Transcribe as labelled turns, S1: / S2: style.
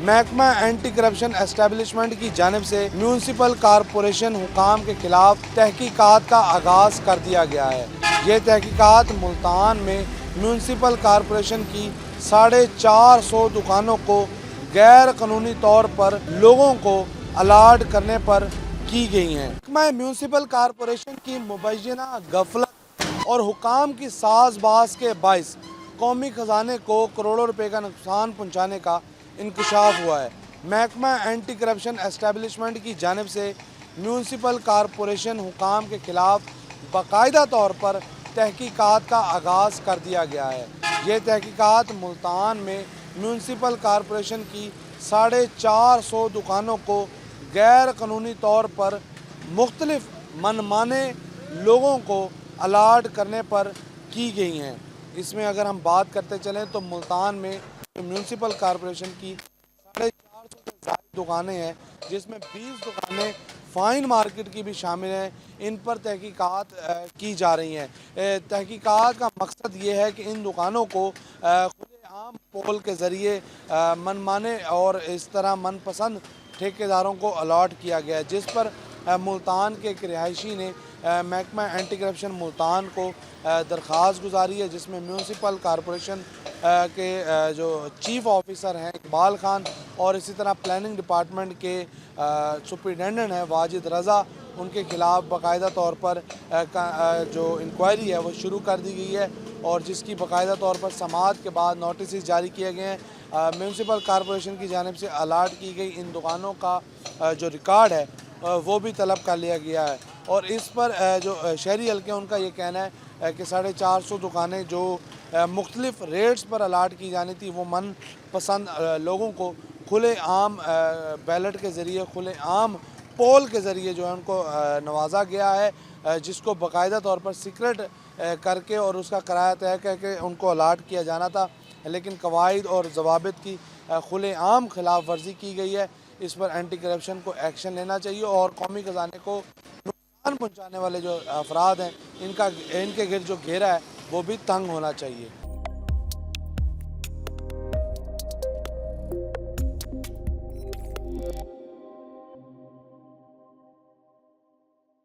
S1: محکمہ anti corruption establishment کی جانب سے میونسپل کارپوریشن حکام کے خلاف تحقیقات کا آغاز کر دیا گیا ہے۔ یہ تحقیقات ملتان میں میونسپل کارپوریشن کی 450 دکانوں کو غیر قانونی طور پر لوگوں کو الاٹ کرنے پر کی گئی ہیں۔ محکمہ میونسپل کارپوریشن کی مبینہ غفلت اور حکام کی ساز باز کے باعث قومی خزانے کو کروڑوں روپے کا نقصان پہنچانے کا انکشاف ہوا ہے۔ محکمہ اینٹی کرپشن اسٹیبلشمنٹ کی جانب سے میونسپل کارپوریشن حکام کے خلاف باقاعدہ طور پر تحقیقات کا آغاز کر دیا گیا ہے۔ یہ تحقیقات ملتان میں میونسپل کارپوریشن کی 450 دکانوں کو غیر قانونی طور پر مختلف منمانے لوگوں کو الاٹ کرنے پر کی گئی ہیں۔ اس میں اگر ہم بات کرتے چلیں تو ملتان میں میونسپل کارپوریشن کی 450 سے زائد دکانیں ہیں، جس میں 20 دکانیں فائن مارکیٹ کی بھی شامل ہیں۔ ان پر تحقیقات کی جا رہی ہیں۔ تحقیقات کا مقصد یہ ہے کہ ان دکانوں کو کھلے عام پول کے ذریعے منمانے اور اس طرح من پسند ٹھیکیداروں کو الاٹ کیا گیا ہے، جس پر ملتان کے ایک رہائشی نے محکمہ اینٹی کرپشن ملتان کو درخواست گزاری ہے، جس میں میونسپل کارپوریشن کے جو چیف آفیسر ہیں اقبال خان اور اسی طرح پلاننگ ڈپارٹمنٹ کے سپرنٹینڈنٹ ہیں واجد رضا، ان کے خلاف باقاعدہ طور پر جو انکوائری ہے وہ شروع کر دی گئی ہے، اور جس کی باقاعدہ طور پر سماعت کے بعد نوٹسز جاری کیے گئے ہیں۔ میونسپل کارپوریشن کی جانب سے الاٹ کی گئی ان دکانوں کا جو ریکارڈ ہے وہ بھی طلب کر لیا گیا ہے، اور اس پر جو شہری حلقے ان کا یہ کہنا ہے کہ 450 دکانیں جو مختلف ریٹس پر الاٹ کی جانی تھی وہ من پسند لوگوں کو کھلے عام بیلٹ کے ذریعے، کھلے عام پول کے ذریعے جو ہے ان کو نوازا گیا ہے، جس کو باقاعدہ طور پر سیکرٹ کر کے اور اس کا کرایہ طے کر کے ان کو الاٹ کیا جانا تھا، لیکن قواعد اور ضوابط کی کھلے عام خلاف ورزی کی گئی ہے۔ اس پر اینٹی کرپشن کو ایکشن لینا چاہیے، اور قومی خزانے کو نقصان پہنچانے والے جو افراد ہیں ان کے گرد جو گھیرا ہے وہ بھی تنگ ہونا چاہیے۔